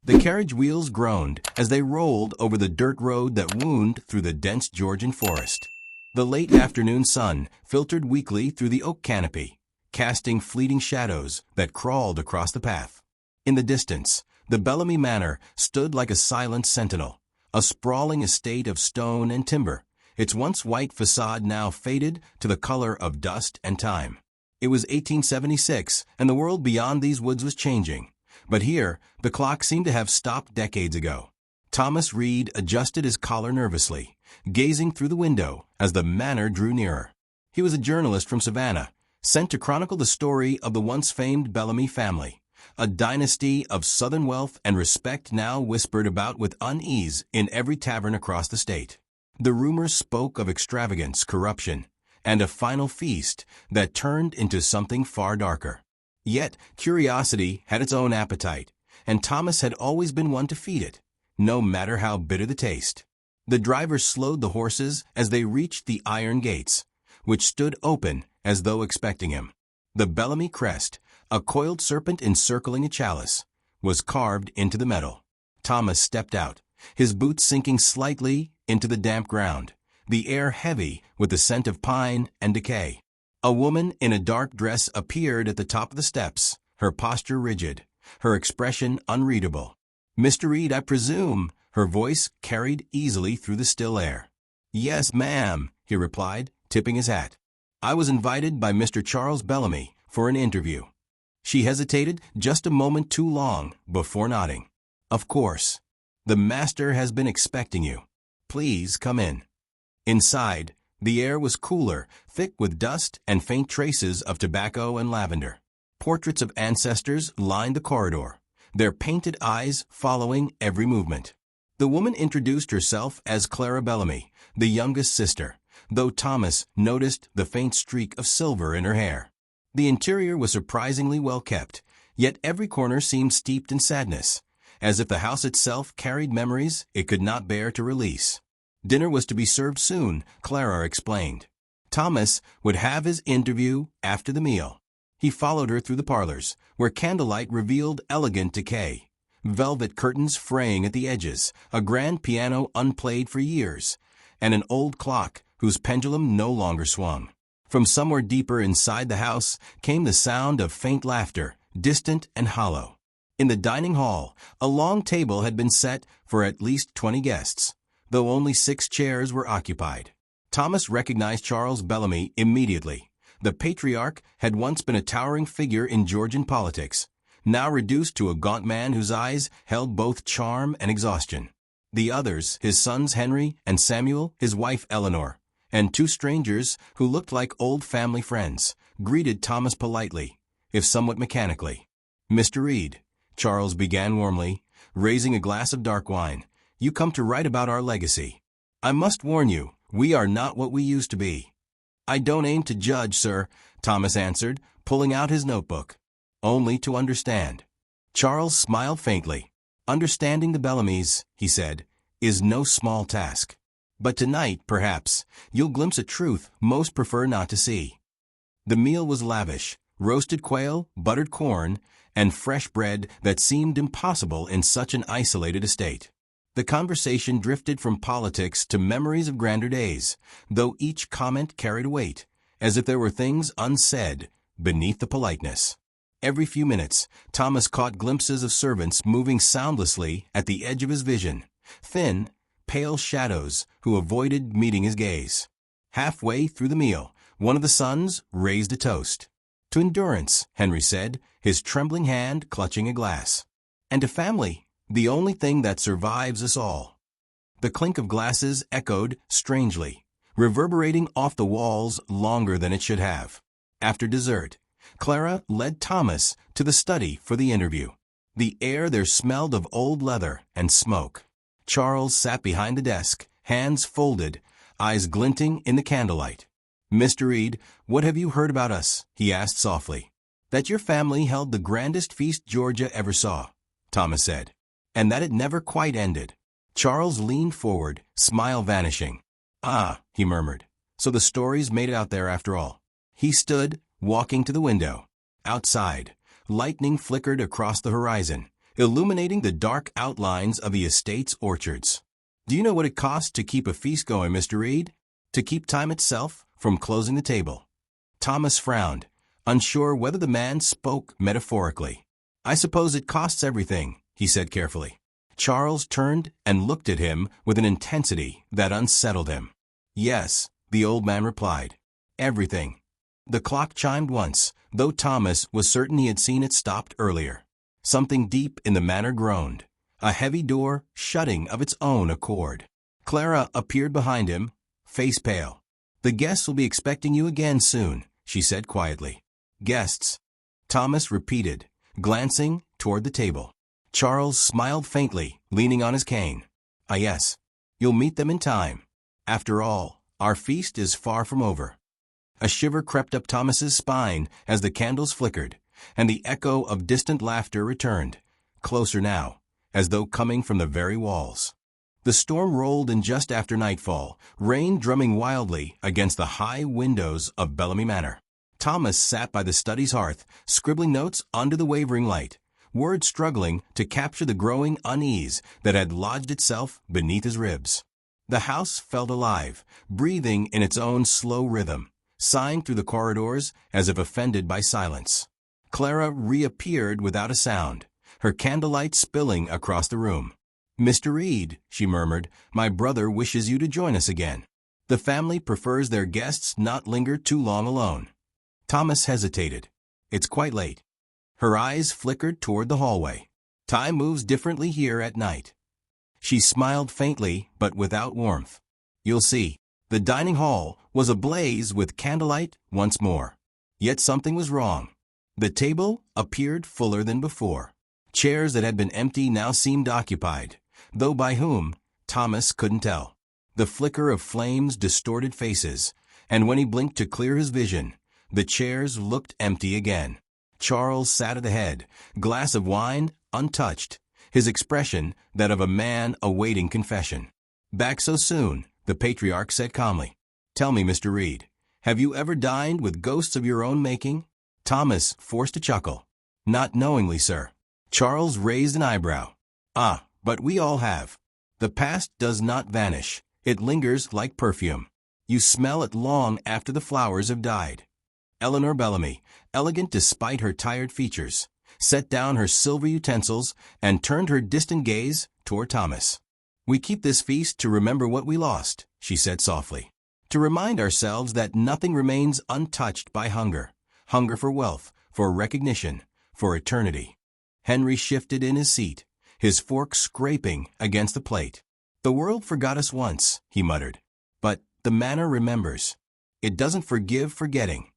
The carriage wheels groaned as they rolled over the dirt road that wound through the dense Georgian forest. The late afternoon sun filtered weakly through the oak canopy, casting fleeting shadows that crawled across the path. In the distance, the Bellamy Manor stood like a silent sentinel, a sprawling estate of stone and timber, its once white facade now faded to the color of dust and time. It was 1876, and the world beyond these woods was changing. But here, the clock seemed to have stopped decades ago. Thomas Reed adjusted his collar nervously, gazing through the window as the manor drew nearer. He was a journalist from Savannah, sent to chronicle the story of the once famed Bellamy family, a dynasty of Southern wealth and respect now whispered about with unease in every tavern across the state. The rumors spoke of extravagance, corruption, and a final feast that turned into something far darker. Yet, curiosity had its own appetite, and Thomas had always been one to feed it, no matter how bitter the taste. The driver slowed the horses as they reached the iron gates, which stood open as though expecting him. The Bellamy crest, a coiled serpent encircling a chalice, was carved into the metal. Thomas stepped out, his boots sinking slightly into the damp ground, the air heavy with the scent of pine and decay. A woman in a dark dress appeared at the top of the steps, her posture rigid, her expression unreadable. "Mr. Reed, I presume," her voice carried easily through the still air. "Yes, ma'am," he replied, tipping his hat. "I was invited by Mr. Charles Bellamy for an interview." She hesitated just a moment too long before nodding. "Of course. The master has been expecting you. Please come in." Inside, the air was cooler, thick with dust and faint traces of tobacco and lavender. Portraits of ancestors lined the corridor, their painted eyes following every movement. The woman introduced herself as Clara Bellamy, the youngest sister, though Thomas noticed the faint streak of silver in her hair. The interior was surprisingly well kept, yet every corner seemed steeped in sadness, as if the house itself carried memories it could not bear to release. Dinner was to be served soon, Clara explained. Thomas would have his interview after the meal. He followed her through the parlors, where candlelight revealed elegant decay, velvet curtains fraying at the edges, a grand piano unplayed for years, and an old clock whose pendulum no longer swung. From somewhere deeper inside the house came the sound of faint laughter, distant and hollow. In the dining hall, a long table had been set for at least 20 guests, though only 6 chairs were occupied. Thomas recognized Charles Bellamy immediately. The patriarch had once been a towering figure in Georgian politics, now reduced to a gaunt man whose eyes held both charm and exhaustion. The others, his sons Henry and Samuel, his wife Eleanor, and 2 strangers who looked like old family friends, greeted Thomas politely, if somewhat mechanically. "Mr. Reed," Charles began warmly, raising a glass of dark wine, "you come to write about our legacy. I must warn you, we are not what we used to be." "I don't aim to judge, sir," Thomas answered, pulling out his notebook. "Only to understand." Charles smiled faintly. "Understanding the Bellamys," he said, "is no small task. But tonight, perhaps, you'll glimpse a truth most prefer not to see." The meal was lavish, roasted quail, buttered corn, and fresh bread that seemed impossible in such an isolated estate. The conversation drifted from politics to memories of grander days, though each comment carried weight, as if there were things unsaid beneath the politeness. Every few minutes, Thomas caught glimpses of servants moving soundlessly at the edge of his vision, thin, pale shadows who avoided meeting his gaze. Halfway through the meal, one of the sons raised a toast. "To endurance," Henry said, his trembling hand clutching a glass. "And to family, the only thing that survives us all." The clink of glasses echoed strangely, reverberating off the walls longer than it should have. After dessert, Clara led Thomas to the study for the interview. The air there smelled of old leather and smoke. Charles sat behind the desk, hands folded, eyes glinting in the candlelight. "Mr. Reed, what have you heard about us?" he asked softly. "That your family held the grandest feast Georgia ever saw," Thomas said, "and that it never quite ended." Charles leaned forward, smile vanishing. "Ah," he murmured, "so the stories made it out there after all." He stood, walking to the window. Outside, lightning flickered across the horizon, illuminating the dark outlines of the estate's orchards. "Do you know what it costs to keep a feast going, Mr. Reed? To keep time itself from closing the table?" Thomas frowned, unsure whether the man spoke metaphorically. "I suppose it costs everything," he said carefully. Charles turned and looked at him with an intensity that unsettled him. "Yes," the old man replied. "Everything." The clock chimed once, though Thomas was certain he had seen it stopped earlier. Something deep in the manor groaned, a heavy door shutting of its own accord. Clara appeared behind him, face pale. "The guests will be expecting you again soon," she said quietly. "Guests," Thomas repeated, glancing toward the table. Charles smiled faintly, leaning on his cane. "Ah, yes. You'll meet them in time. After all, our feast is far from over." A shiver crept up Thomas's spine as the candles flickered, and the echo of distant laughter returned, closer now, as though coming from the very walls. The storm rolled in just after nightfall, rain drumming wildly against the high windows of Bellamy Manor. Thomas sat by the study's hearth, scribbling notes under the wavering light, words struggling to capture the growing unease that had lodged itself beneath his ribs. The house felt alive, breathing in its own slow rhythm, sighing through the corridors as if offended by silence. Clara reappeared without a sound, her candlelight spilling across the room. "Mr. Reed," she murmured, "my brother wishes you to join us again. The family prefers their guests not linger too long alone." Thomas hesitated. "It's quite late." Her eyes flickered toward the hallway. "Time moves differently here at night." She smiled faintly, but without warmth. "You'll see." The dining hall was ablaze with candlelight once more. Yet something was wrong. The table appeared fuller than before. Chairs that had been empty now seemed occupied, though by whom, Thomas couldn't tell. The flicker of flames distorted faces, and when he blinked to clear his vision, the chairs looked empty again. Charles sat at the head, glass of wine untouched, his expression that of a man awaiting confession. "Back so soon?" the patriarch said calmly. "Tell me, Mr. Reed, have you ever dined with ghosts of your own making?" Thomas forced a chuckle. "Not knowingly, sir." Charles raised an eyebrow. "Ah, but we all have. The past does not vanish. It lingers like perfume. You smell it long after the flowers have died." Eleanor Bellamy, elegant despite her tired features, set down her silver utensils and turned her distant gaze toward Thomas. "We keep this feast to remember what we lost," she said softly. "To remind ourselves that nothing remains untouched by hunger. Hunger for wealth, for recognition, for eternity." Henry shifted in his seat, his fork scraping against the plate. "The world forgot us once," he muttered. "But the manor remembers. It doesn't forgive forgetting."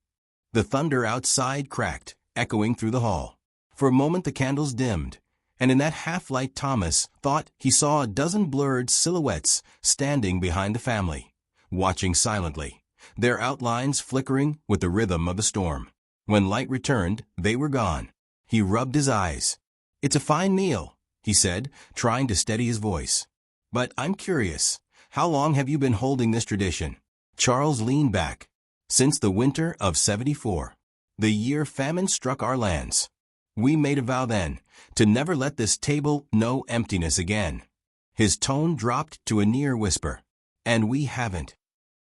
The thunder outside cracked, echoing through the hall. For a moment the candles dimmed, and in that half-light Thomas thought he saw a dozen blurred silhouettes standing behind the family, watching silently, their outlines flickering with the rhythm of the storm. When light returned, they were gone. He rubbed his eyes. "It's a fine meal," he said, trying to steady his voice. "But I'm curious, how long have you been holding this tradition?" Charles leaned back. "Since the winter of '74, the year famine struck our lands. We made a vow then, to never let this table know emptiness again." His tone dropped to a near whisper. "And we haven't."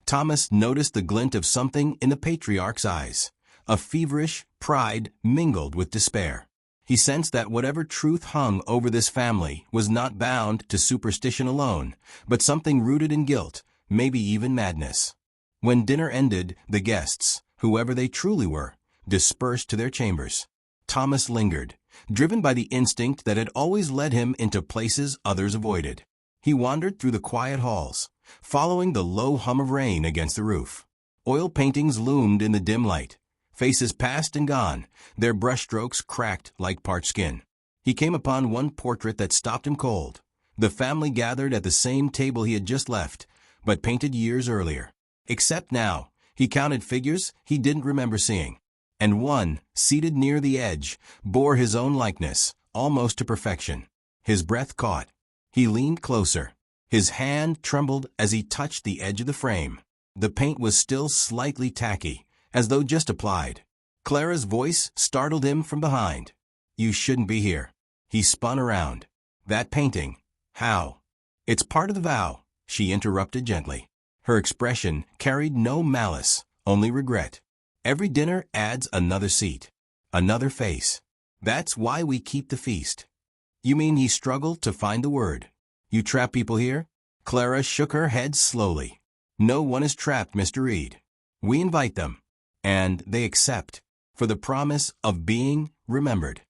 Thomas noticed the glint of something in the patriarch's eyes, a feverish pride mingled with despair. He sensed that whatever truth hung over this family was not bound to superstition alone, but something rooted in guilt, maybe even madness. When dinner ended, the guests, whoever they truly were, dispersed to their chambers. Thomas lingered, driven by the instinct that had always led him into places others avoided. He wandered through the quiet halls, following the low hum of rain against the roof. Oil paintings loomed in the dim light. Faces passed and gone, their brushstrokes cracked like parched skin. He came upon one portrait that stopped him cold. The family gathered at the same table he had just left, but painted years earlier. Except now, he counted figures he didn't remember seeing. And one, seated near the edge, bore his own likeness, almost to perfection. His breath caught. He leaned closer. His hand trembled as he touched the edge of the frame. The paint was still slightly tacky, as though just applied. Clara's voice startled him from behind. "You shouldn't be here." He spun around. That painting. How? It's part of the vow, she interrupted gently. Her expression carried no malice, only regret. Every dinner adds another seat, another face. That's why we keep the feast. You mean he struggled to find the word? You trap people here? Clara shook her head slowly. No one is trapped, Mr. Reed. We invite them, and they accept, for the promise of being remembered.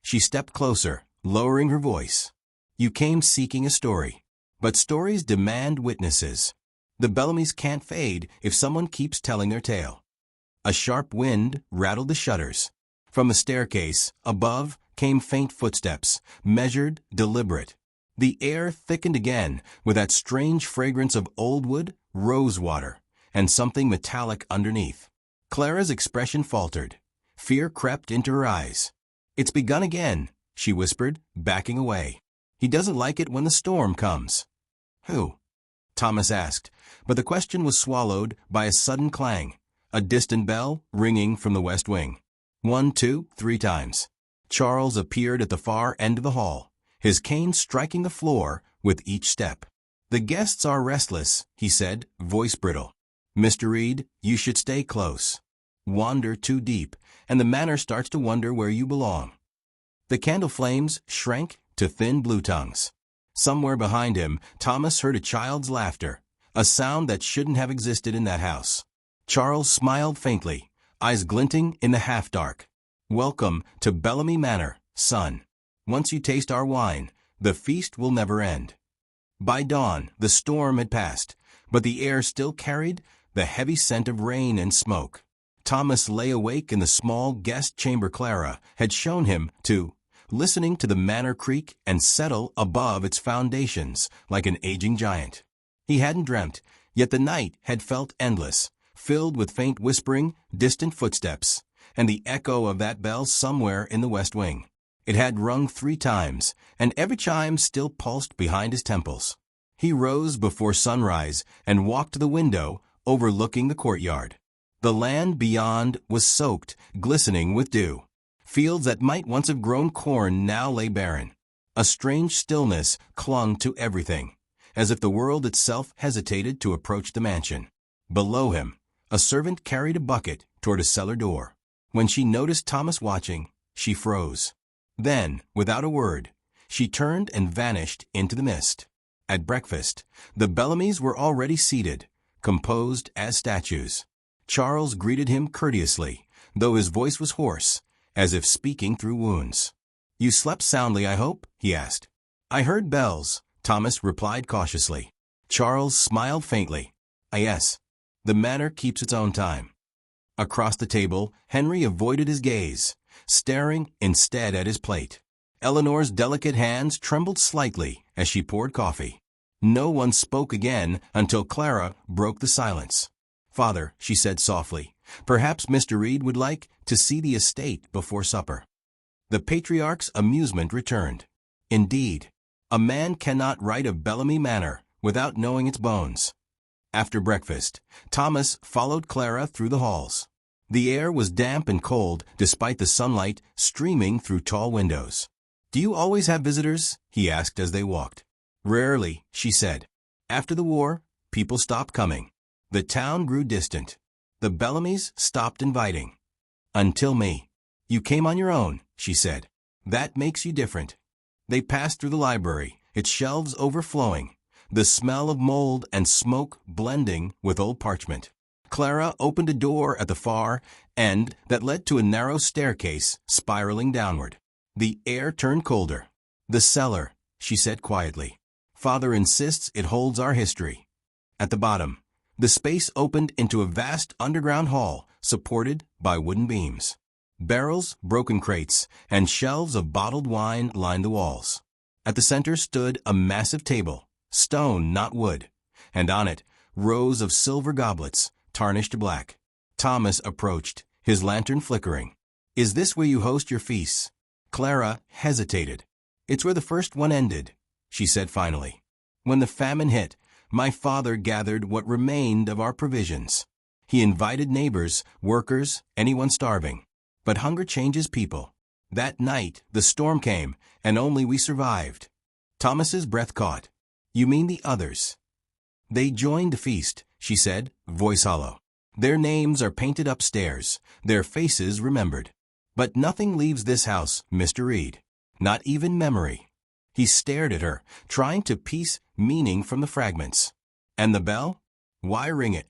She stepped closer, lowering her voice. You came seeking a story, but stories demand witnesses. The Bellamys can't fade if someone keeps telling their tale. A sharp wind rattled the shutters. From the staircase, above, came faint footsteps, measured, deliberate. The air thickened again with that strange fragrance of old wood, rosewater, and something metallic underneath. Clara's expression faltered. Fear crept into her eyes. It's begun again, she whispered, backing away. He doesn't like it when the storm comes. Who? Thomas asked, but the question was swallowed by a sudden clang, a distant bell ringing from the west wing. 1, 2, 3 times. Charles appeared at the far end of the hall, his cane striking the floor with each step. The guests are restless, he said, voice brittle. Mr. Reed, you should stay close. Wander too deep, and the manor starts to wonder where you belong. The candle flames shrank to thin blue tongues. Somewhere behind him, Thomas heard a child's laughter, a sound that shouldn't have existed in that house. Charles smiled faintly, eyes glinting in the half-dark. Welcome to Bellamy Manor, son. Once you taste our wine, the feast will never end. By dawn, the storm had passed, but the air still carried the heavy scent of rain and smoke. Thomas lay awake in the small guest chamber Clara had shown him to, listening to the manor creak and settle above its foundations like an aging giant. He hadn't dreamt, yet the night had felt endless, filled with faint whispering, distant footsteps, and the echo of that bell somewhere in the west wing. It had rung 3 times, and every chime still pulsed behind his temples. He rose before sunrise and walked to the window overlooking the courtyard. The land beyond was soaked, glistening with dew. Fields that might once have grown corn now lay barren. A strange stillness clung to everything, as if the world itself hesitated to approach the mansion. Below him, a servant carried a bucket toward a cellar door. When she noticed Thomas watching, she froze. Then, without a word, she turned and vanished into the mist. At breakfast, the Bellamys were already seated, composed as statues. Charles greeted him courteously, though his voice was hoarse, as if speaking through wounds. You slept soundly, I hope? He asked. I heard bells, Thomas replied cautiously. Charles smiled faintly. Yes. The manor keeps its own time. Across the table, Henry avoided his gaze, staring instead at his plate. Eleanor's delicate hands trembled slightly as she poured coffee. No one spoke again until Clara broke the silence. Father, she said softly, perhaps Mr. Reed would like to see the estate before supper. The patriarch's amusement returned. Indeed, a man cannot write of Bellamy Manor without knowing its bones. After breakfast, Thomas followed Clara through the halls. The air was damp and cold despite the sunlight streaming through tall windows. Do you always have visitors? He asked as they walked. Rarely, she said. After the war, people stopped coming. The town grew distant. The Bellamys stopped inviting. Until me. You came on your own, she said. That makes you different. They passed through the library, its shelves overflowing, the smell of mold and smoke blending with old parchment. Clara opened a door at the far end that led to a narrow staircase spiraling downward. The air turned colder. The cellar, she said quietly. Father insists it holds our history. At the bottom, the space opened into a vast underground hall supported by wooden beams. Barrels, broken crates, and shelves of bottled wine lined the walls. At the center stood a massive table, stone, not wood, and on it, rows of silver goblets, tarnished black. Thomas approached, his lantern flickering. Is this where you host your feasts? Clara hesitated. It's where the first one ended, she said finally. When the famine hit, my father gathered what remained of our provisions. He invited neighbors, workers, anyone starving. But hunger changes people. That night, the storm came, and only we survived. Thomas's breath caught. You mean the others? They joined the feast, she said, voice hollow. Their names are painted upstairs, their faces remembered. But nothing leaves this house, Mr. Reed. Not even memory. He stared at her, trying to piece meaning from the fragments. And the bell? Why ring it?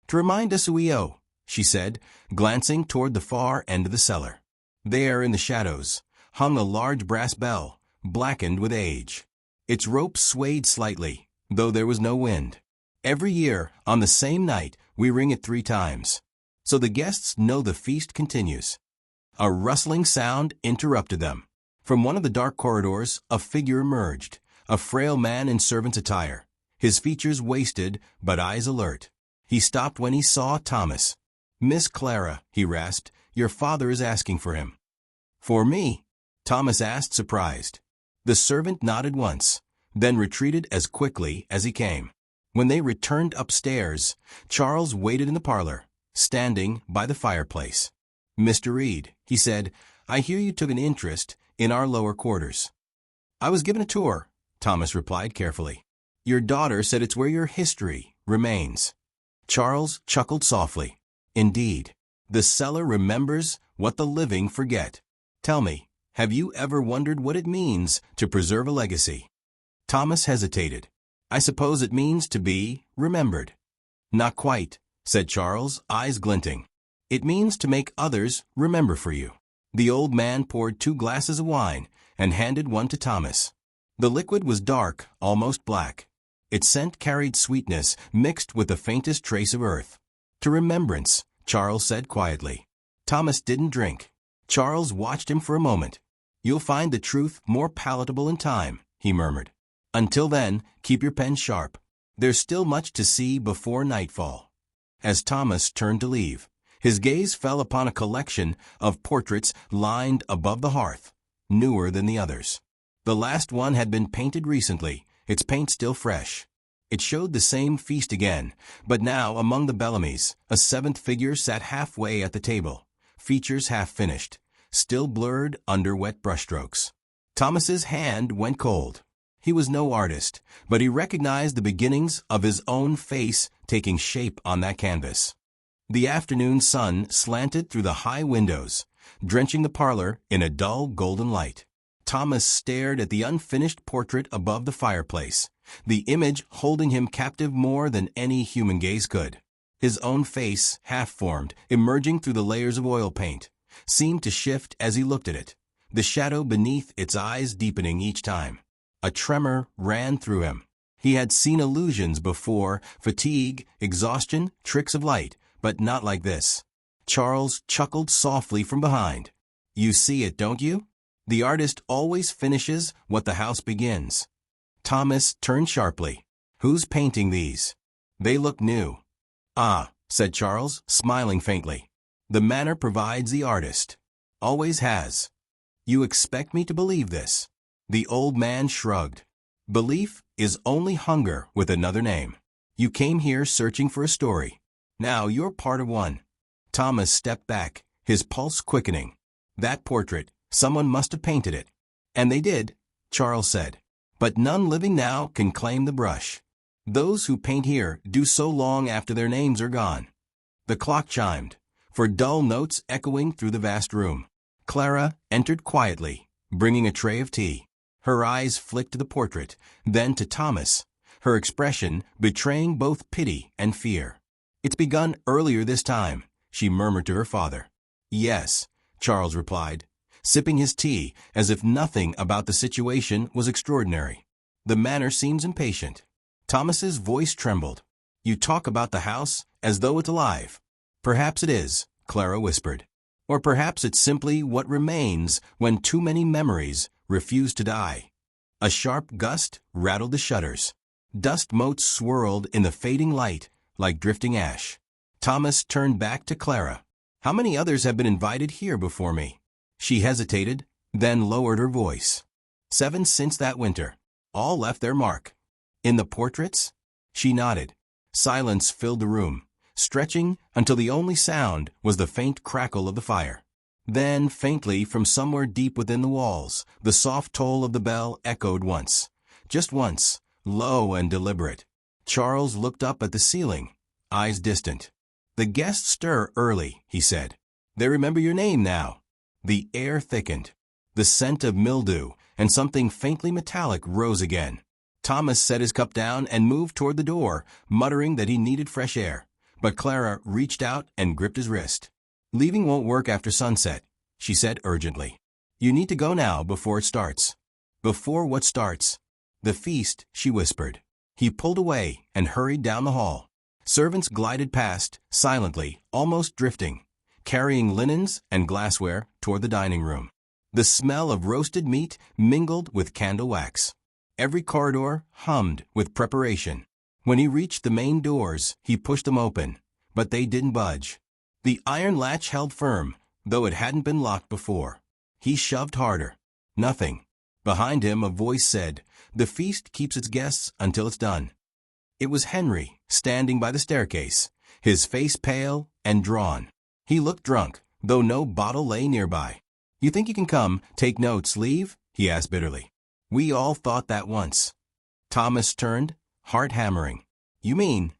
To remind us who we owe, she said, glancing toward the far end of the cellar. There in the shadows hung a large brass bell, blackened with age. Its rope swayed slightly, though there was no wind. Every year, on the same night, we ring it 3 times. So the guests know the feast continues. A rustling sound interrupted them. From one of the dark corridors, a figure emerged, a frail man in servant's attire, his features wasted but eyes alert. He stopped when he saw Thomas. Miss Clara, he rasped, your father is asking for him. For me? Thomas asked, surprised. The servant nodded once, then retreated as quickly as he came. When they returned upstairs, Charles waited in the parlor, standing by the fireplace. Mr. Reed, he said, I hear you took an interest in our lower quarters. I was given a tour, Thomas replied carefully. Your daughter said it's where your history remains. Charles chuckled softly. Indeed, the cellar remembers what the living forget. Tell me, have you ever wondered what it means to preserve a legacy? Thomas hesitated. I suppose it means to be remembered. Not quite, said Charles, eyes glinting. It means to make others remember for you. The old man poured 2 glasses of wine and handed one to Thomas. The liquid was dark, almost black. Its scent carried sweetness mixed with the faintest trace of earth. To remembrance, Charles said quietly. Thomas didn't drink. Charles watched him for a moment. You'll find the truth more palatable in time, he murmured. Until then, keep your pen sharp. There's still much to see before nightfall. As Thomas turned to leave, his gaze fell upon a collection of portraits lined above the hearth, newer than the others. The last one had been painted recently, its paint still fresh. It showed the same feast again, but now among the Bellamys, a 7th figure sat halfway at the table, features half finished, still blurred under wet brushstrokes. Thomas's hand went cold. He was no artist, but he recognized the beginnings of his own face taking shape on that canvas. The afternoon sun slanted through the high windows, drenching the parlor in a dull golden light. Thomas stared at the unfinished portrait above the fireplace, the image holding him captive more than any human gaze could. His own face, half-formed, emerging through the layers of oil paint, seemed to shift as he looked at it, the shadow beneath its eyes deepening each time. A tremor ran through him. He had seen illusions before, fatigue, exhaustion, tricks of light, but not like this. Charles chuckled softly from behind. You see it, don't you? The artist always finishes what the house begins. Thomas turned sharply. Who's painting these? They look new. Ah, said Charles, smiling faintly. The manner provides the artist. Always has. You expect me to believe this? The old man shrugged. Belief is only hunger with another name. You came here searching for a story. Now you're part of one. Thomas stepped back, his pulse quickening. That portrait, someone must have painted it. And they did, Charles said. But none living now can claim the brush. Those who paint here do so long after their names are gone. The clock chimed, for dull notes echoing through the vast room. Clara entered quietly, bringing a tray of tea. Her eyes flicked to the portrait, then to Thomas, her expression betraying both pity and fear. It's begun earlier this time, she murmured to her father. Yes, Charles replied, sipping his tea as if nothing about the situation was extraordinary. The manner seems impatient. Thomas's voice trembled. You talk about the house as though it's alive. Perhaps it is, Clara whispered. Or perhaps it's simply what remains when too many memories refuse to die. A sharp gust rattled the shutters. Dust motes swirled in the fading light like drifting ash. Thomas turned back to Clara. How many others have been invited here before me? She hesitated, then lowered her voice. 7 since that winter. All left their mark. In the portraits? She nodded. Silence filled the room, stretching until the only sound was the faint crackle of the fire. Then, faintly from somewhere deep within the walls, the soft toll of the bell echoed once. Just once, low and deliberate. Charles looked up at the ceiling, eyes distant. "The guests stir early," he said. "They remember your name now." The air thickened. The scent of mildew and something faintly metallic rose again. Thomas set his cup down and moved toward the door, muttering that he needed fresh air. But Clara reached out and gripped his wrist. "Leaving won't work after sunset," she said urgently. "You need to go now before it starts." "Before what starts?" "The feast," she whispered. He pulled away and hurried down the hall. Servants glided past, silently, almost drifting, carrying linens and glassware toward the dining room. The smell of roasted meat mingled with candle wax. Every corridor hummed with preparation. When he reached the main doors, he pushed them open, but they didn't budge. The iron latch held firm, though it hadn't been locked before. He shoved harder. Nothing. Behind him a voice said, "The feast keeps its guests until it's done." It was Henry, standing by the staircase, his face pale and drawn. He looked drunk, though no bottle lay nearby. "You think you can come, take notes, leave?" he asked bitterly. "We all thought that once." Thomas turned, heart hammering. "You mean?"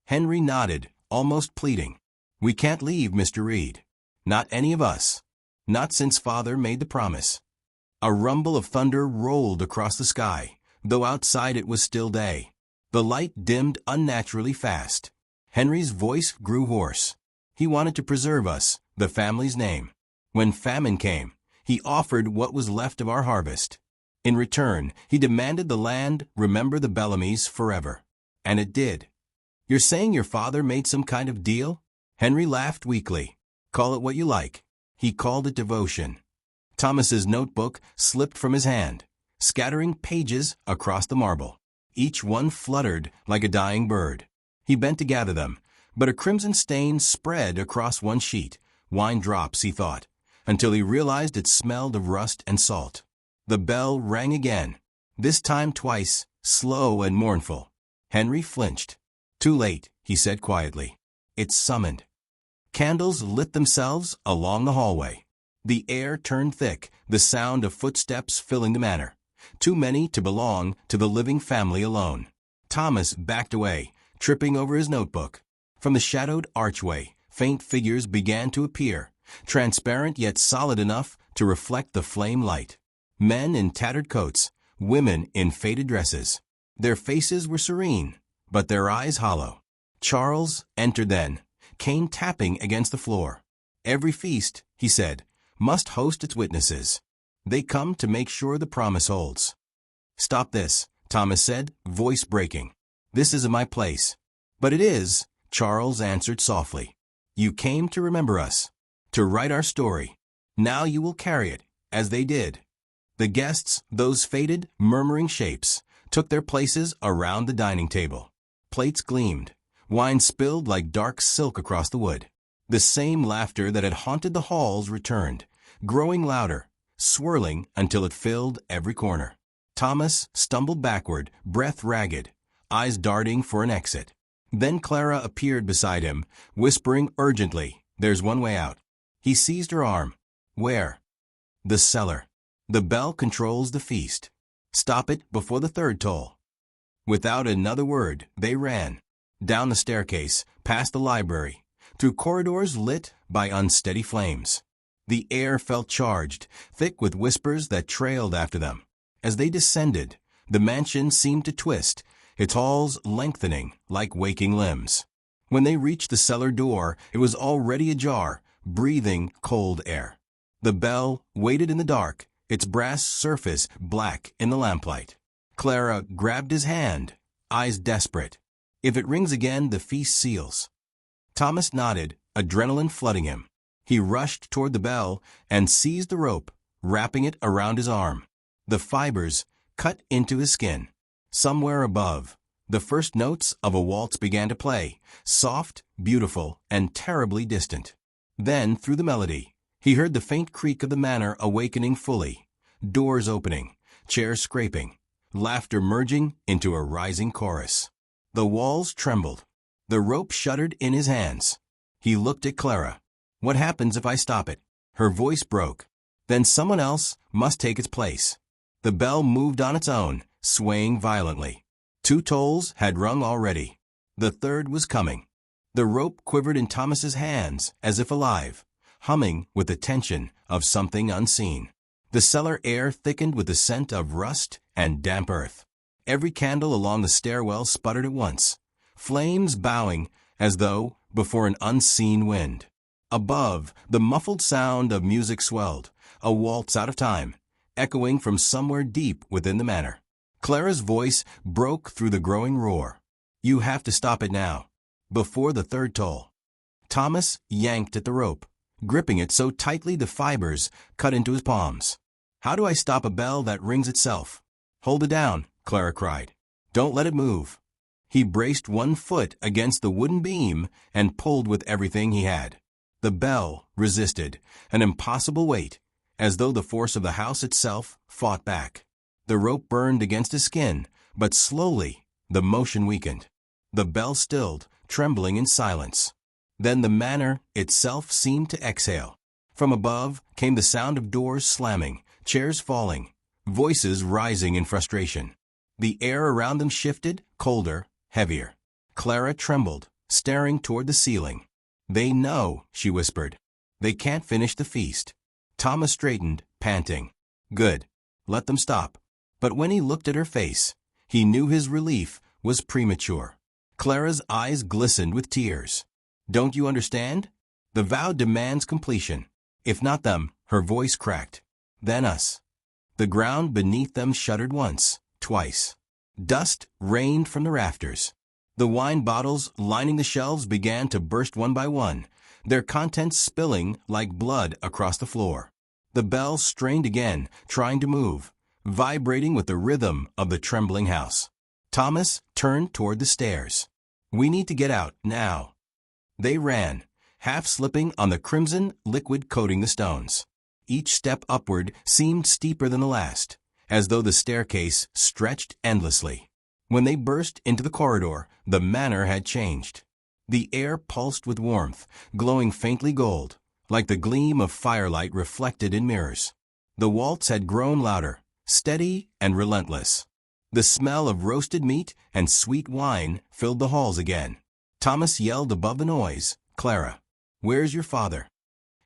Henry nodded, almost pleading. "We can't leave, Mr. Reed. Not any of us. Not since Father made the promise." A rumble of thunder rolled across the sky, though outside it was still day. The light dimmed unnaturally fast. Henry's voice grew hoarse. "He wanted to preserve us, the family's name. When famine came, he offered what was left of our harvest. In return, he demanded the land remember the Bellamys forever. And it did." "You're saying your father made some kind of deal?" Henry laughed weakly. "Call it what you like. He called it devotion." Thomas's notebook slipped from his hand, scattering pages across the marble. Each one fluttered like a dying bird. He bent to gather them, but a crimson stain spread across one sheet. Wine drops, he thought, until he realized it smelled of rust and salt. The bell rang again, this time twice, slow and mournful. Henry flinched. "Too late," he said quietly. "It's summoned." Candles lit themselves along the hallway. The air turned thick, the sound of footsteps filling the manor. Too many to belong to the living family alone. Thomas backed away, tripping over his notebook. From the shadowed archway, faint figures began to appear, transparent yet solid enough to reflect the flame light. Men in tattered coats, women in faded dresses. Their faces were serene, but their eyes hollow. Charles entered then, cane tapping against the floor. "Every feast," he said, "must host its witnesses. They come to make sure the promise holds." "Stop this," Thomas said, voice breaking. "This isn't my place." "But it is," Charles answered softly. "You came to remember us, to write our story. Now you will carry it, as they did." The guests, those faded, murmuring shapes, took their places around the dining table. Plates gleamed. Wine spilled like dark silk across the wood. The same laughter that had haunted the halls returned, growing louder, swirling until it filled every corner. Thomas stumbled backward, breath ragged, eyes darting for an exit. Then Clara appeared beside him, whispering urgently, "There's one way out." He seized her arm. "Where?" "The cellar. The bell controls the feast. Stop it before the third toll." Without another word, they ran. Down the staircase, past the library, through corridors lit by unsteady flames. The air felt charged, thick with whispers that trailed after them. As they descended, the mansion seemed to twist, its halls lengthening like waking limbs. When they reached the cellar door, it was already ajar, breathing cold air. The bell waited in the dark, its brass surface black in the lamplight. Clara grabbed his hand, eyes desperate. "If it rings again, the feast seals." Thomas nodded, adrenaline flooding him. He rushed toward the bell and seized the rope, wrapping it around his arm. The fibers cut into his skin. Somewhere above, the first notes of a waltz began to play, soft, beautiful, and terribly distant. Then, through the melody, he heard the faint creak of the manor awakening fully, doors opening, chairs scraping, laughter merging into a rising chorus. The walls trembled. The rope shuddered in his hands. He looked at Clara. "What happens if I stop it?" Her voice broke. Then someone else must take its place. The bell moved on its own, swaying violently. 2 tolls had rung already. The third was coming. The rope quivered in Thomas's hands as if alive, humming with the tension of something unseen. The cellar air thickened with the scent of rust and damp earth. Every candle along the stairwell sputtered at once, flames bowing as though before an unseen wind. Above, the muffled sound of music swelled, a waltz out of time, echoing from somewhere deep within the manor. Clara's voice broke through the growing roar. "You have to stop it now, before the third toll." Thomas yanked at the rope, gripping it so tightly the fibers cut into his palms. "How do I stop a bell that rings itself?" "Hold it down," Clara cried. "Don't let it move." He braced one foot against the wooden beam and pulled with everything he had. The bell resisted, an impossible weight, as though the force of the house itself fought back. The rope burned against his skin, but slowly the motion weakened. The bell stilled, trembling in silence. Then the manor itself seemed to exhale. From above came the sound of doors slamming, chairs falling, voices rising in frustration. The air around them shifted, colder, heavier. Clara trembled, staring toward the ceiling. "They know," she whispered. "They can't finish the feast." Thomas straightened, panting. "Good. Let them stop." But when he looked at her face, he knew his relief was premature. Clara's eyes glistened with tears. "Don't you understand? The vow demands completion. If not them," her voice cracked, "then us." The ground beneath them shuddered once, twice. Dust rained from the rafters. The wine bottles lining the shelves began to burst one by one, their contents spilling like blood across the floor. The bell strained again, trying to move, vibrating with the rhythm of the trembling house. Thomas turned toward the stairs. "We need to get out, now." They ran, half slipping on the crimson liquid coating the stones. Each step upward seemed steeper than the last, as though the staircase stretched endlessly. When they burst into the corridor, the manor had changed. The air pulsed with warmth, glowing faintly gold, like the gleam of firelight reflected in mirrors. The waltz had grown louder, steady and relentless. The smell of roasted meat and sweet wine filled the halls again. Thomas yelled above the noise, "Clara, where's your father?"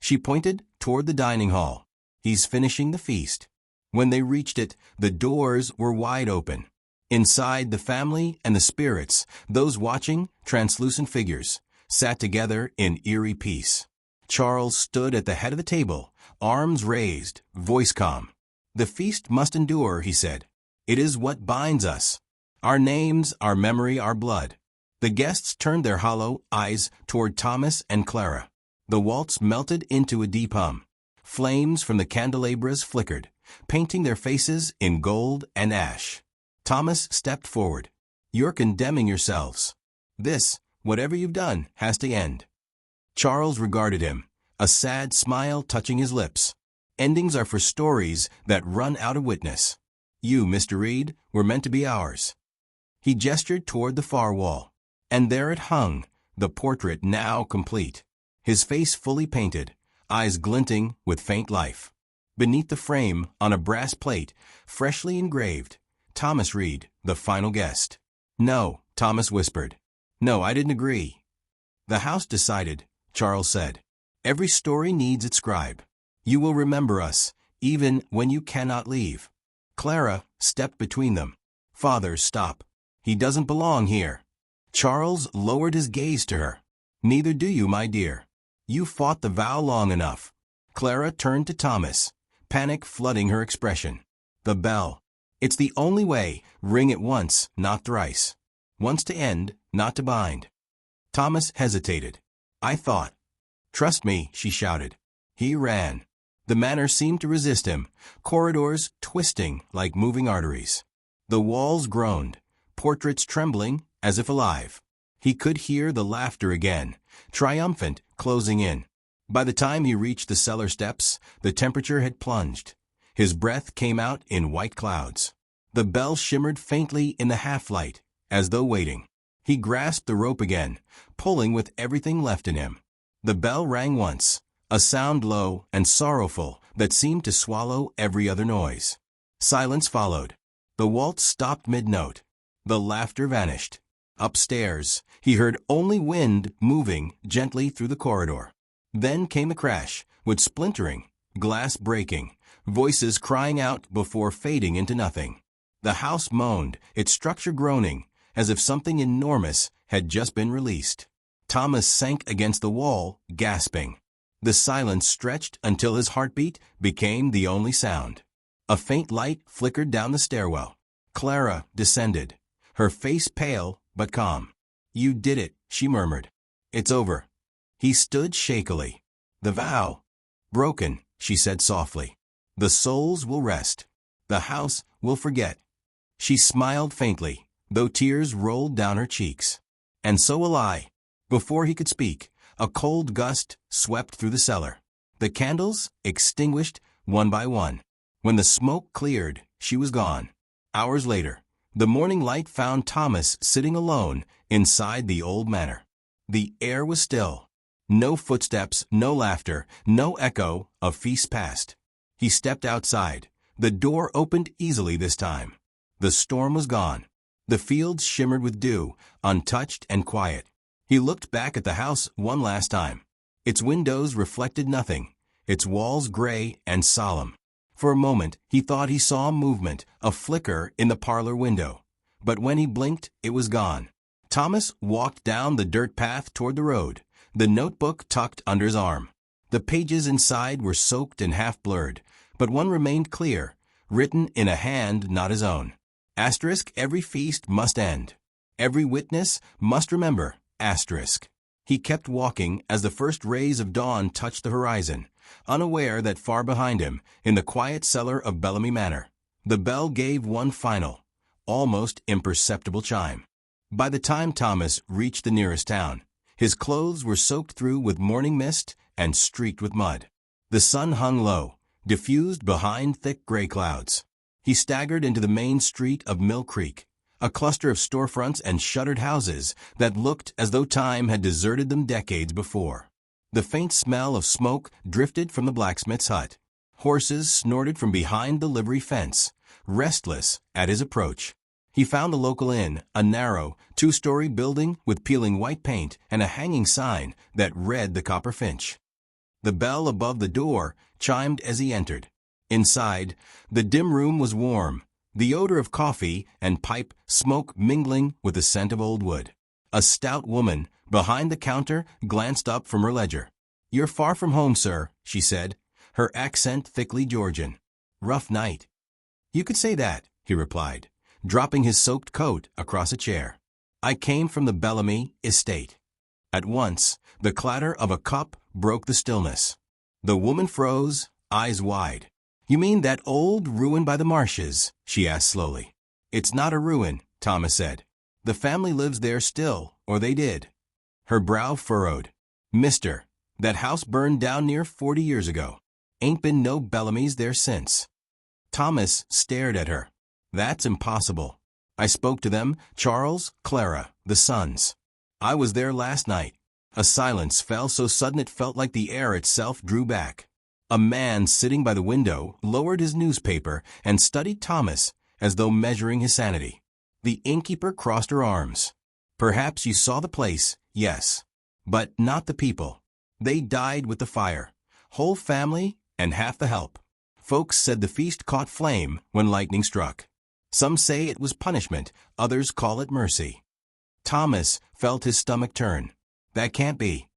She pointed toward the dining hall. "He's finishing the feast." When they reached it, the doors were wide open. Inside, the family and the spirits, those watching, translucent figures, sat together in eerie peace. Charles stood at the head of the table, arms raised, voice calm. "The feast must endure," he said. "It is what binds us. Our names, our memory, our blood." The guests turned their hollow eyes toward Thomas and Clara. The waltz melted into a deep hum. Flames from the candelabras flickered, painting their faces in gold and ash. Thomas stepped forward. "You're condemning yourselves. This, whatever you've done, has to end." Charles regarded him, a sad smile touching his lips. "Endings are for stories that run out of witness. You, Mr. Reed, were meant to be ours." He gestured toward the far wall, and there it hung, the portrait now complete. His face fully painted, eyes glinting with faint life. Beneath the frame, on a brass plate, freshly engraved, "Thomas Reed, the final guest." "No," Thomas whispered. "No, I didn't agree." "The house decided," Charles said. "Every story needs its scribe. You will remember us, even when you cannot leave." Clara stepped between them. "Father, stop. He doesn't belong here." Charles lowered his gaze to her. "Neither do you, my dear. You fought the vow long enough." Clara turned to Thomas, panic flooding her expression. "The bell. It's the only way. Ring it once, not thrice. Once to end, not to bind." Thomas hesitated. "I thought." "Trust me," she shouted. He ran. The manor seemed to resist him, corridors twisting like moving arteries. The walls groaned, portraits trembling as if alive. He could hear the laughter again, triumphant, closing in. By the time he reached the cellar steps, the temperature had plunged. His breath came out in white clouds. The bell shimmered faintly in the half-light, as though waiting. He grasped the rope again, pulling with everything left in him. The bell rang once, a sound low and sorrowful that seemed to swallow every other noise. Silence followed. The waltz stopped mid-note. The laughter vanished. Upstairs, he heard only wind moving gently through the corridor. Then came a crash, with splintering, glass breaking, voices crying out before fading into nothing. The house moaned, its structure groaning, as if something enormous had just been released. Thomas sank against the wall, gasping. The silence stretched until his heartbeat became the only sound. A faint light flickered down the stairwell. Clara descended, her face pale but calm. "You did it," she murmured. "It's over." He stood shakily. "The vow." "Broken," she said softly. "The souls will rest. The house will forget." She smiled faintly, though tears rolled down her cheeks. "And so will I." Before he could speak, a cold gust swept through the cellar. The candles extinguished one by one. When the smoke cleared, she was gone. Hours later, the morning light found Thomas sitting alone inside the old manor. The air was still. No footsteps, no laughter, no echo of feasts past. He stepped outside. The door opened easily this time. The storm was gone. The fields shimmered with dew, untouched and quiet. He looked back at the house one last time. Its windows reflected nothing, its walls gray and solemn. For a moment, he thought he saw movement, a flicker in the parlor window. But when he blinked, it was gone. Thomas walked down the dirt path toward the road, the notebook tucked under his arm. The pages inside were soaked and half-blurred, but one remained clear, written in a hand not his own. Asterisk, every feast must end. Every witness must remember. Asterisk. He kept walking as the first rays of dawn touched the horizon, unaware that far behind him, in the quiet cellar of Bellamy Manor, the bell gave one final, almost imperceptible chime. By the time Thomas reached the nearest town, his clothes were soaked through with morning mist and streaked with mud. The sun hung low, diffused behind thick gray clouds. He staggered into the main street of Mill Creek, a cluster of storefronts and shuttered houses that looked as though time had deserted them decades before. The faint smell of smoke drifted from the blacksmith's hut. Horses snorted from behind the livery fence, restless at his approach. He found the local inn, a narrow, two-story building with peeling white paint and a hanging sign that read the Copper Finch. The bell above the door chimed as he entered. Inside, the dim room was warm, the odor of coffee and pipe smoke mingling with the scent of old wood. A stout woman, behind the counter, glanced up from her ledger. "You're far from home, sir," she said, her accent thickly Georgian. "Rough night." "You could say that," he replied, dropping his soaked coat across a chair. "I came from the Bellamy estate." At once, the clatter of a cup broke the stillness. The woman froze, eyes wide. "You mean that old ruin by the marshes?" she asked slowly. "It's not a ruin," Thomas said. "The family lives there still, or they did." Her brow furrowed. "Mister, that house burned down near 40 years ago. Ain't been no Bellamys there since." Thomas stared at her. "That's impossible. I spoke to them, Charles, Clara, the sons. I was there last night." A silence fell so sudden it felt like the air itself drew back. A man sitting by the window lowered his newspaper and studied Thomas as though measuring his sanity. The innkeeper crossed her arms. "Perhaps you saw the place, yes. But not the people. They died with the fire. Whole family and half the help. Folks said the feast caught flame when lightning struck. Some say it was punishment, others call it mercy." Thomas felt his stomach turn. "That can't be."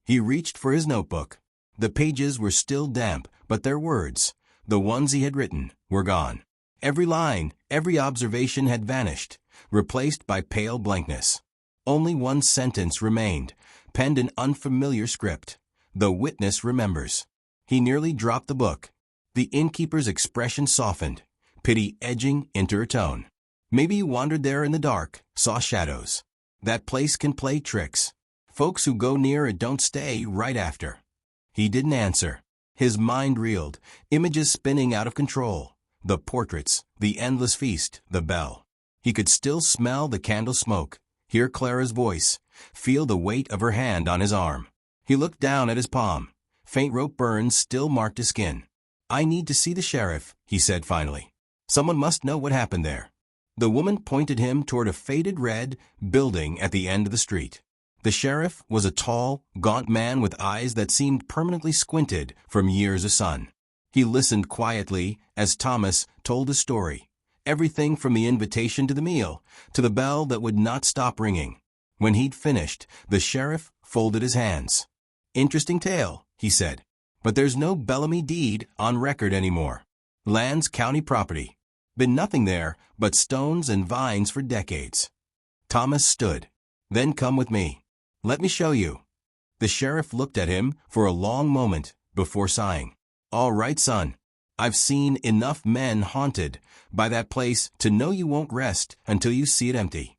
He reached for his notebook. The pages were still damp, but their words, the ones he had written, were gone. Every line, every observation had vanished, replaced by pale blankness. Only one sentence remained, penned in unfamiliar script. "The witness remembers." He nearly dropped the book. The innkeeper's expression softened, pity edging into her tone. "Maybe you wandered there in the dark, saw shadows. That place can play tricks. Folks who go near it don't stay right after." He didn't answer. His mind reeled, images spinning out of control. The portraits, the endless feast, the bell. He could still smell the candle smoke, hear Clara's voice, feel the weight of her hand on his arm. He looked down at his palm, Faint rope burns still marked his skin. "I need to see the sheriff," he said finally. "Someone must know what happened there." The woman pointed him toward a faded red building at the end of the street. The sheriff was a tall, gaunt man with eyes that seemed permanently squinted from years of sun. He listened quietly as Thomas told his story, everything from the invitation to the meal to the bell that would not stop ringing. When he'd finished, the sheriff folded his hands. "Interesting tale," he said, "but there's no Bellamy deed on record anymore. Land's county property. Been nothing there but stones and vines for decades." Thomas stood. "Then come with me. Let me show you." The sheriff looked at him for a long moment before sighing. "All right, son. I've seen enough men haunted by that place to know you won't rest until you see it empty."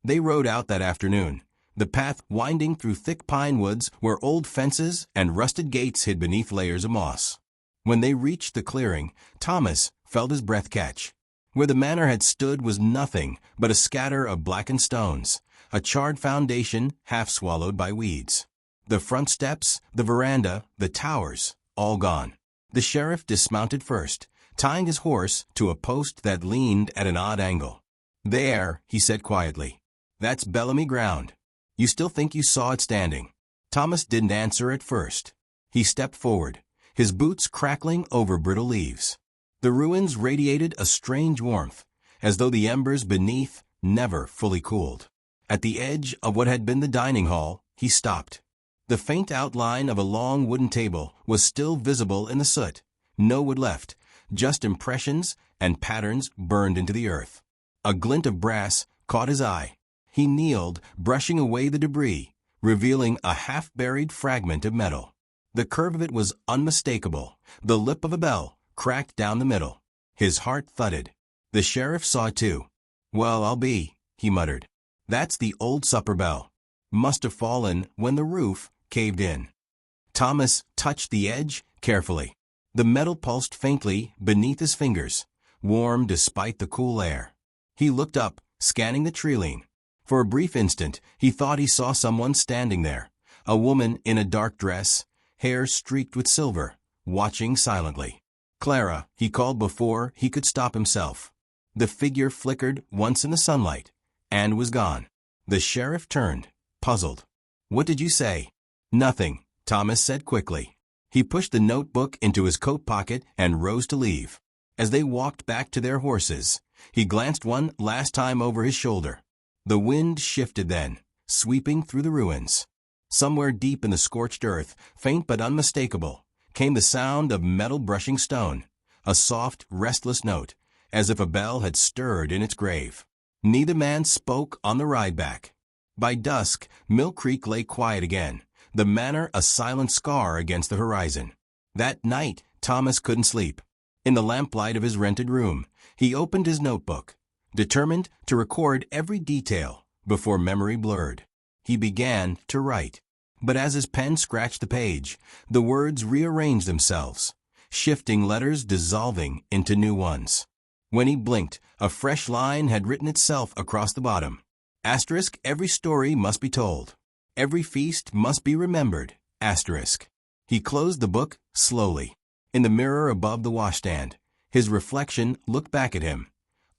They rode out that afternoon, the path winding through thick pine woods where old fences and rusted gates hid beneath layers of moss. When they reached the clearing, Thomas felt his breath catch. Where the manor had stood was nothing but a scatter of blackened stones, a charred foundation half swallowed by weeds. The front steps, the veranda, the towers, all gone. The sheriff dismounted first, tying his horse to a post that leaned at an odd angle. "There," he said quietly. "That's Bellamy ground. You still think you saw it standing?" Thomas didn't answer at first. He stepped forward, his boots crackling over brittle leaves. The ruins radiated a strange warmth, as though the embers beneath never fully cooled. At the edge of what had been the dining hall, he stopped. The faint outline of a long wooden table was still visible in the soot. No wood left, just impressions and patterns burned into the earth. A glint of brass caught his eye. He kneeled, brushing away the debris, revealing a half-buried fragment of metal. The curve of it was unmistakable, the lip of a bell, cracked down the middle. His heart thudded. The sheriff saw it too. "Well, I'll be," he muttered. "That's the old supper bell. Must have fallen when the roof caved in." Thomas touched the edge carefully. The metal pulsed faintly beneath his fingers, warm despite the cool air. He looked up, scanning the tree-line. For a brief instant, he thought he saw someone standing there, a woman in a dark dress, hair streaked with silver, watching silently. "Clara," he called before he could stop himself. The figure flickered once in the sunlight, and was gone. The sheriff turned, puzzled. "What did you say?" "Nothing," Thomas said quickly. He pushed the notebook into his coat pocket and rose to leave. As they walked back to their horses, he glanced one last time over his shoulder. The wind shifted then, sweeping through the ruins. Somewhere deep in the scorched earth, faint but unmistakable, came the sound of metal brushing stone, a soft, restless note, as if a bell had stirred in its grave. Neither man spoke on the ride back. By dusk, Mill Creek lay quiet again, the manor a silent scar against the horizon. That night, Thomas couldn't sleep. In the lamplight of his rented room, he opened his notebook, determined to record every detail before memory blurred. He began to write. But as his pen scratched the page, the words rearranged themselves, shifting letters dissolving into new ones. When he blinked, a fresh line had written itself across the bottom. Asterisk, every story must be told. Every feast must be remembered. Asterisk. He closed the book slowly. In the mirror above the washstand, his reflection looked back at him,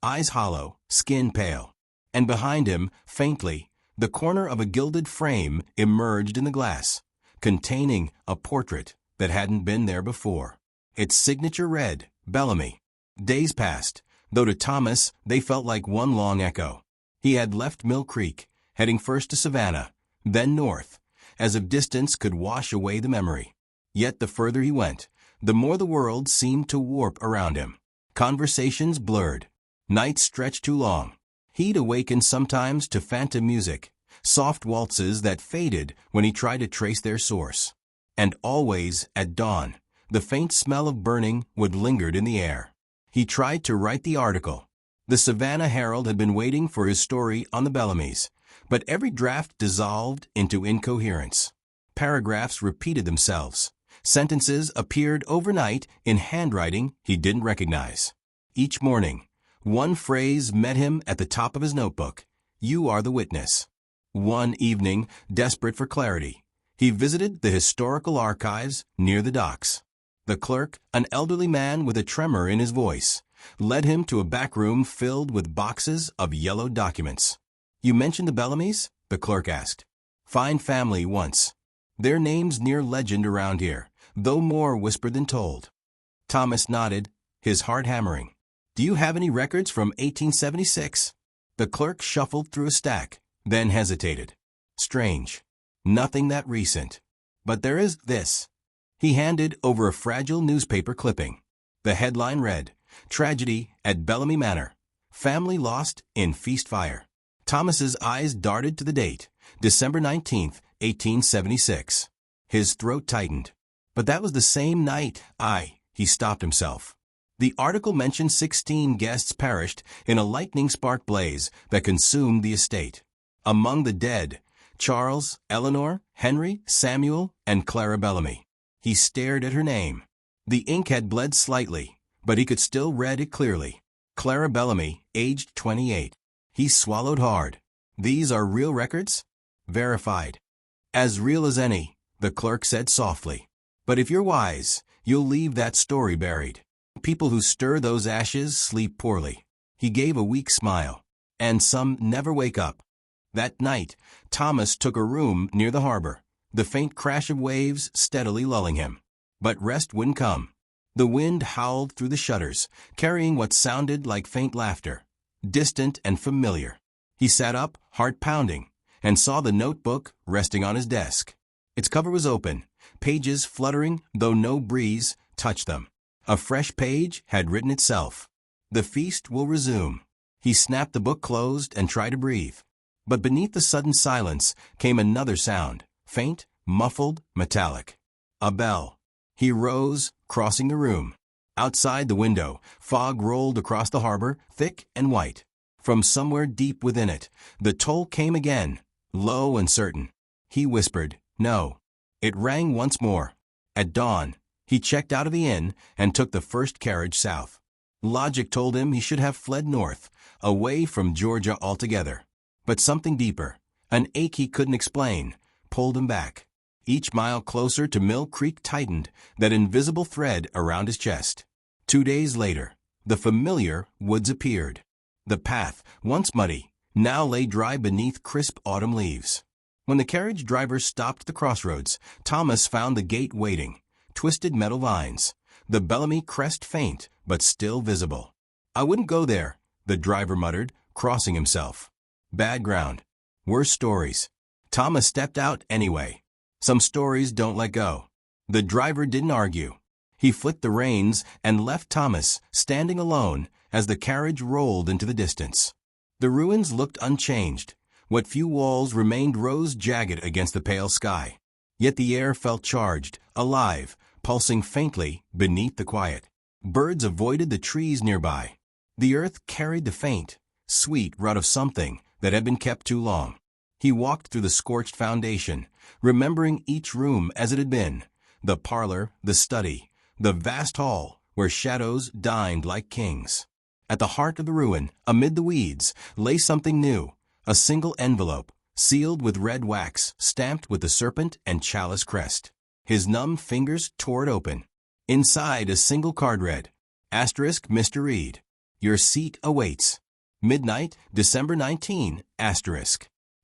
eyes hollow, skin pale. And behind him, faintly, the corner of a gilded frame emerged in the glass, containing a portrait that hadn't been there before. Its signature read, Bellamy. Days passed, though to Thomas they felt like one long echo. He had left Mill Creek, heading first to Savannah, then north, as if distance could wash away the memory. Yet the further he went, the more the world seemed to warp around him. Conversations blurred. Nights stretched too long. He'd awaken sometimes to phantom music, soft waltzes that faded when he tried to trace their source. And always, at dawn, the faint smell of burning would linger in the air. He tried to write the article. The Savannah Herald had been waiting for his story on the Bellamys, but every draft dissolved into incoherence. Paragraphs repeated themselves. Sentences appeared overnight in handwriting he didn't recognize. Each morning, one phrase met him at the top of his notebook. You are the witness. One evening, desperate for clarity, He visited the historical archives near the docks. The clerk, an elderly man with a tremor in his voice, led him to a back room filled with boxes of yellowed documents. "You mentioned the Bellamys?" the clerk asked. "Fine family once. Their name's near legend around here, though more whispered than told." Thomas nodded, his heart hammering. "Do you have any records from 1876? The clerk shuffled through a stack, then hesitated. "Strange. Nothing that recent. But there is this." He handed over a fragile newspaper clipping. The headline read, "Tragedy at Bellamy Manor. Family lost in feast fire." Thomas's eyes darted to the date, December 19th, 1876. His throat tightened. But that was the same night he stopped himself. The article mentioned 16 guests perished in a lightning-spark blaze that consumed the estate. Among the dead, Charles, Eleanor, Henry, Samuel, and Clara Bellamy. He stared at her name. The ink had bled slightly, but he could still read it clearly. Clara Bellamy, aged 28. He swallowed hard. "These are real records?" "Verified." "As real as any," the clerk said softly. "But if you're wise, you'll leave that story buried. People who stir those ashes sleep poorly." He gave a weak smile. "And some never wake up." That night, Thomas took a room near the harbor, the faint crash of waves steadily lulling him. But rest wouldn't come. The wind howled through the shutters, carrying what sounded like faint laughter, distant and familiar. He sat up, heart pounding, and saw the notebook resting on his desk. Its cover was open, pages fluttering, though no breeze touched them. A fresh page had written itself. "The feast will resume." He snapped the book closed and tried to breathe. But beneath the sudden silence came another sound, faint, muffled, metallic. A bell. He rose, crossing the room. Outside the window, fog rolled across the harbor, thick and white. From somewhere deep within it, the toll came again, low and certain. He whispered, "No." It rang once more. At dawn, he checked out of the inn and took the first carriage south. Logic told him he should have fled north, away from Georgia altogether. But something deeper, an ache he couldn't explain, pulled him back. Each mile closer to Mill Creek tightened that invisible thread around his chest. 2 days later, the familiar woods appeared. The path, once muddy, now lay dry beneath crisp autumn leaves. When the carriage driver stopped at the crossroads, Thomas found the gate waiting, twisted metal vines, the Bellamy crest faint but still visible. "I wouldn't go there," the driver muttered, crossing himself. "Bad ground. Worse stories." Thomas stepped out anyway. Some stories don't let go. The driver didn't argue. He flicked the reins and left Thomas standing alone as the carriage rolled into the distance. The ruins looked unchanged. What few walls remained rose jagged against the pale sky. Yet the air felt charged, alive, pulsing faintly beneath the quiet. Birds avoided the trees nearby. The earth carried the faint, sweet rot of something that had been kept too long. He walked through the scorched foundation, remembering each room as it had been, the parlor, the study, the vast hall where shadows dined like kings. At the heart of the ruin, amid the weeds, lay something new, a single envelope, sealed with red wax, stamped with the serpent and chalice crest. His numb fingers tore it open. Inside, a single card read, *, Mr. Reed. Your seat awaits. Midnight, December 19, *.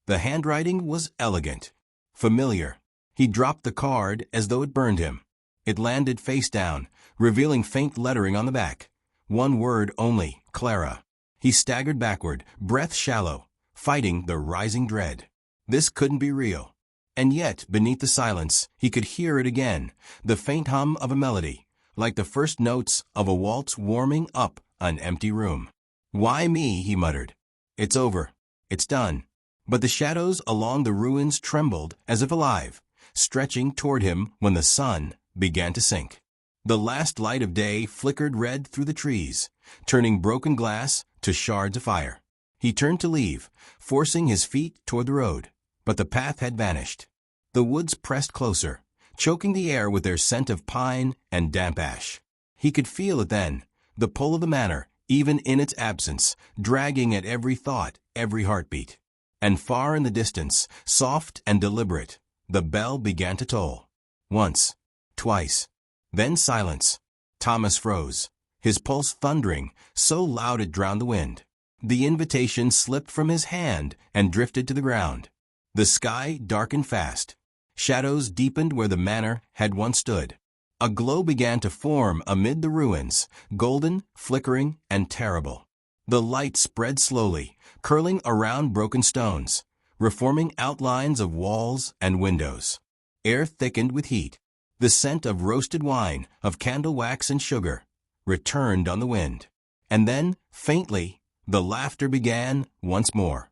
The handwriting was elegant, familiar. He dropped the card as though it burned him. It landed face down, revealing faint lettering on the back. One word only, Clara. He staggered backward, breath shallow, fighting the rising dread. This couldn't be real. And yet, beneath the silence, he could hear it again, the faint hum of a melody, like the first notes of a waltz warming up an empty room. "Why me?" he muttered. "It's over. It's done." But the shadows along the ruins trembled as if alive, stretching toward him when the sun began to sink. The last light of day flickered red through the trees, turning broken glass to shards of fire. He turned to leave, forcing his feet toward the road, but the path had vanished. The woods pressed closer, choking the air with their scent of pine and damp ash. He could feel it then, the pull of the manor, even in its absence, dragging at every thought, every heartbeat. And far in the distance, soft and deliberate, The bell began to toll. Once, twice, then silence. Thomas froze, his pulse thundering, so loud it drowned the wind. The invitation slipped from his hand and drifted to the ground. The sky darkened fast. Shadows deepened where the manor had once stood. A glow began to form amid the ruins, golden, flickering, and terrible. The light spread slowly, curling around broken stones, reforming outlines of walls and windows. Air thickened with heat. The scent of roasted wine, of candle wax and sugar, returned on the wind. And then, faintly, the laughter began once more.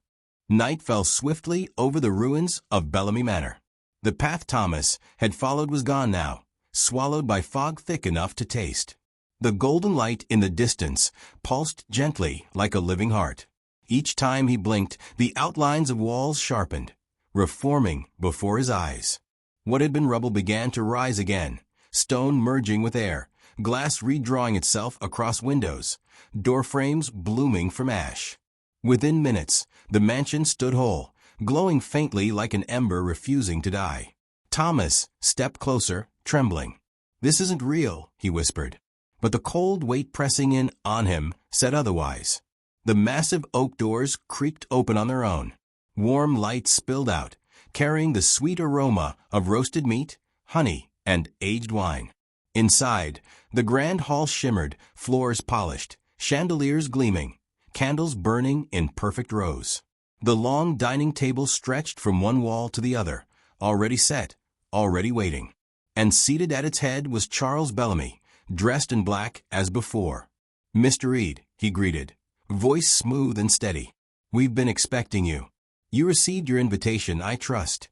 Night fell swiftly over the ruins of Bellamy Manor. The path Thomas had followed was gone now, swallowed by fog thick enough to taste. The golden light in the distance pulsed gently like a living heart. Each time he blinked, the outlines of walls sharpened, reforming before his eyes. What had been rubble began to rise again, stone merging with air, glass redrawing itself across windows, door frames blooming from ash. Within minutes, the mansion stood whole, glowing faintly like an ember refusing to die. Thomas stepped closer, trembling. "This isn't real," he whispered. But the cold weight pressing in on him said otherwise. The massive oak doors creaked open on their own. Warm light spilled out, carrying the sweet aroma of roasted meat, honey, and aged wine. Inside, the grand hall shimmered, floors polished, chandeliers gleaming, candles burning in perfect rows. The long dining table stretched from one wall to the other, already set, already waiting. And seated at its head was Charles Bellamy, dressed in black as before. "Mr. Reed," he greeted, voice smooth and steady. "We've been expecting you. You received your invitation, I trust."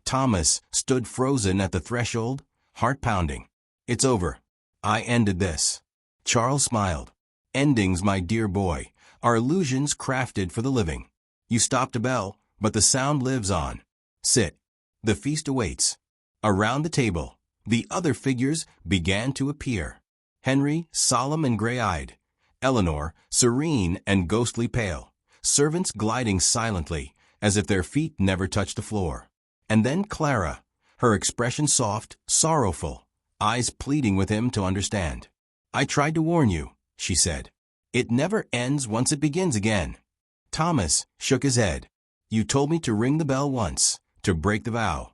Thomas stood frozen at the threshold, heart pounding. "It's over. I ended this." Charles smiled. "Endings, my dear boy, are illusions crafted for the living. You stopped a bell, but the sound lives on. Sit. The feast awaits." Around the table, the other figures began to appear. Henry, solemn and gray-eyed. Eleanor, serene and ghostly pale. Servants gliding silently, as if their feet never touched the floor. And then Clara, her expression soft, sorrowful, eyes pleading with him to understand. "I tried to warn you," she said. "It never ends once it begins again." Thomas shook his head. "You told me to ring the bell once, to break the vow."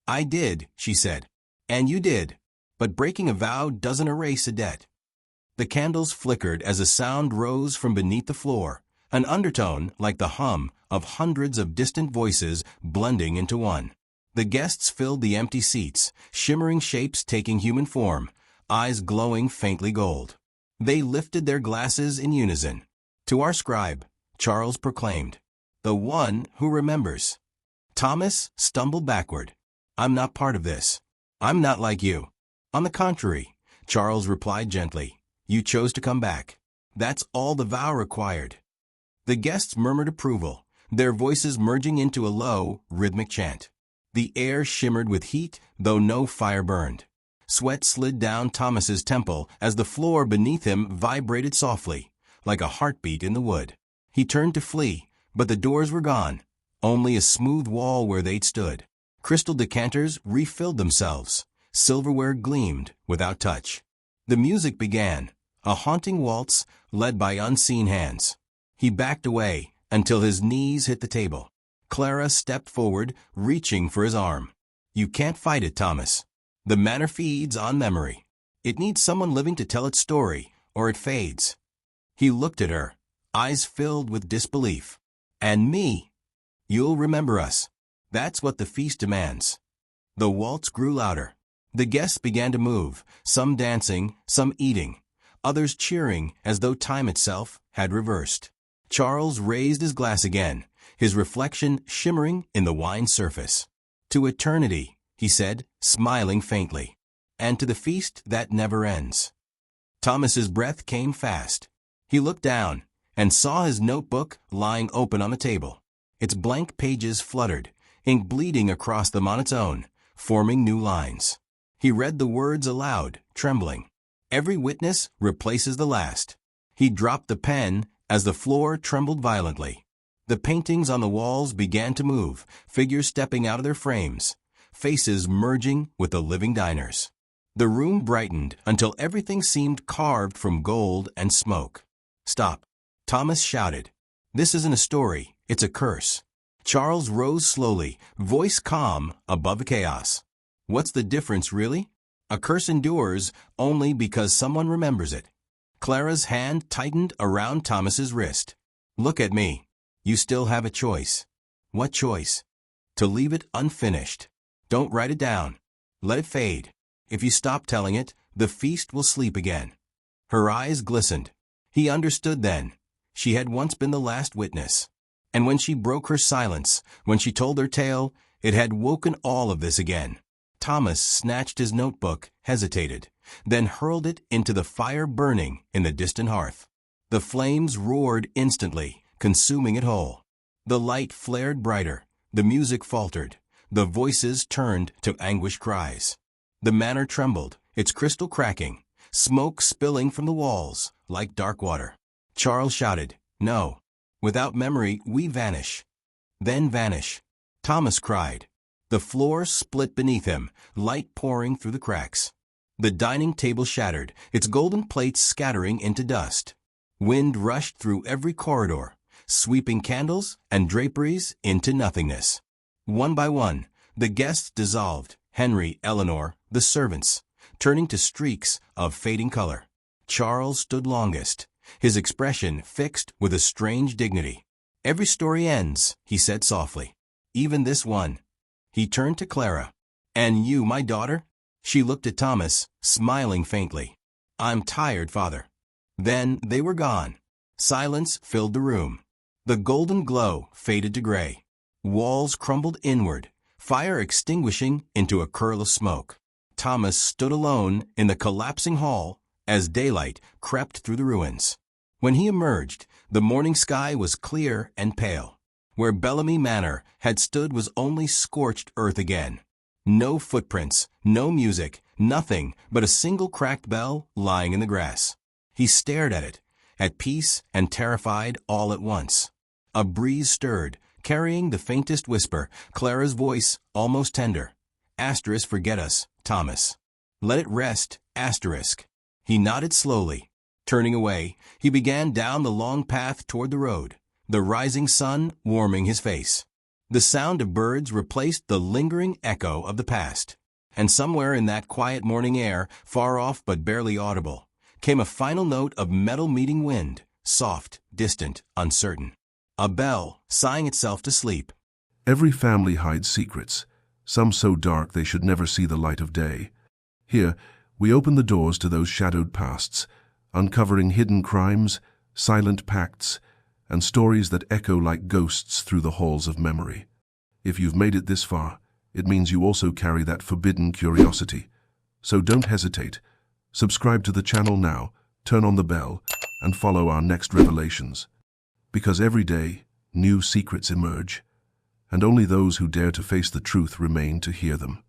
"I did," she said. "And you did. But breaking a vow doesn't erase a debt." The candles flickered as a sound rose from beneath the floor, an undertone like the hum of hundreds of distant voices blending into one. The guests filled the empty seats, shimmering shapes taking human form, eyes glowing faintly gold. They lifted their glasses in unison. "To our scribe," Charles proclaimed, "the one who remembers." Thomas stumbled backward. "I'm not part of this. I'm not like you." "On the contrary," Charles replied gently, "you chose to come back. That's all the vow required." The guests murmured approval, their voices merging into a low, rhythmic chant. The air shimmered with heat, though no fire burned. Sweat slid down Thomas's temple as the floor beneath him vibrated softly, like a heartbeat in the wood. He turned to flee, but the doors were gone, only a smooth wall where they'd stood. Crystal decanters refilled themselves. Silverware gleamed without touch. The music began, a haunting waltz led by unseen hands. He backed away until his knees hit the table. Clara stepped forward, reaching for his arm. "You can't fight it, Thomas. The manor feeds on memory. It needs someone living to tell its story, or it fades." He looked at her, eyes filled with disbelief. "And me? You'll remember us. That's what the feast demands." The waltz grew louder. The guests began to move, some dancing, some eating, others cheering as though time itself had reversed. Charles raised his glass again, his reflection shimmering in the wine's surface. "To eternity," he said, smiling faintly, "and to the feast that never ends." Thomas's breath came fast. He looked down and saw his notebook lying open on the table. Its blank pages fluttered, ink bleeding across them on its own, forming new lines. He read the words aloud, trembling. "Every witness replaces the last." He dropped the pen as the floor trembled violently. The paintings on the walls began to move, figures stepping out of their frames. faces merging with the living diners. The room brightened until everything seemed carved from gold and smoke. "Stop," Thomas shouted. "This isn't a story, it's a curse." Charles rose slowly, voice calm above the chaos. "What's the difference, really? A curse endures only because someone remembers it." Clara's hand tightened around Thomas's wrist. "Look at me. You still have a choice." "What choice?" "To leave it unfinished. Don't write it down. Let it fade. If you stop telling it, the feast will sleep again." Her eyes glistened. He understood then. She had once been the last witness. And when she broke her silence, when she told her tale, it had woken all of this again. Thomas snatched his notebook, hesitated, then hurled it into the fire burning in the distant hearth. The flames roared instantly, consuming it whole. The light flared brighter, the music faltered, the voices turned to anguished cries. The manor trembled, its crystal cracking, smoke spilling from the walls like dark water. Charles shouted, "No. Without memory, we vanish." "Then vanish," Thomas cried. The floor split beneath him, light pouring through the cracks. The dining table shattered, its golden plates scattering into dust. Wind rushed through every corridor, sweeping candles and draperies into nothingness. One by one, the guests dissolved, Henry, Eleanor, the servants, turning to streaks of fading color. Charles stood longest, his expression fixed with a strange dignity. "Every story ends," he said softly. "Even this one." He turned to Clara. "And you, my daughter?" She looked at Thomas, smiling faintly. "I'm tired, father." Then they were gone. Silence filled the room. The golden glow faded to gray. Walls crumbled inward, fire extinguishing into a curl of smoke. Thomas stood alone in the collapsing hall as daylight crept through the ruins. When he emerged, the morning sky was clear and pale. Where Bellamy Manor had stood was only scorched earth again. No footprints, no music, nothing but a single cracked bell lying in the grass. He stared at it, at peace and terrified all at once. A breeze stirred, carrying the faintest whisper, Clara's voice almost tender. "Asterisk, forget us, Thomas. Let it rest, asterisk." He nodded slowly. Turning away, he began down the long path toward the road, the rising sun warming his face. The sound of birds replaced the lingering echo of the past. And somewhere in that quiet morning air, far off but barely audible, came a final note of metal meeting wind, soft, distant, uncertain. A bell, sighing itself to sleep. Every family hides secrets, some so dark they should never see the light of day. Here, we open the doors to those shadowed pasts, uncovering hidden crimes, silent pacts, and stories that echo like ghosts through the halls of memory. If you've made it this far, it means you also carry that forbidden curiosity. So don't hesitate. Subscribe to the channel now, turn on the bell, and follow our next revelations. Because every day, new secrets emerge, and only those who dare to face the truth remain to hear them.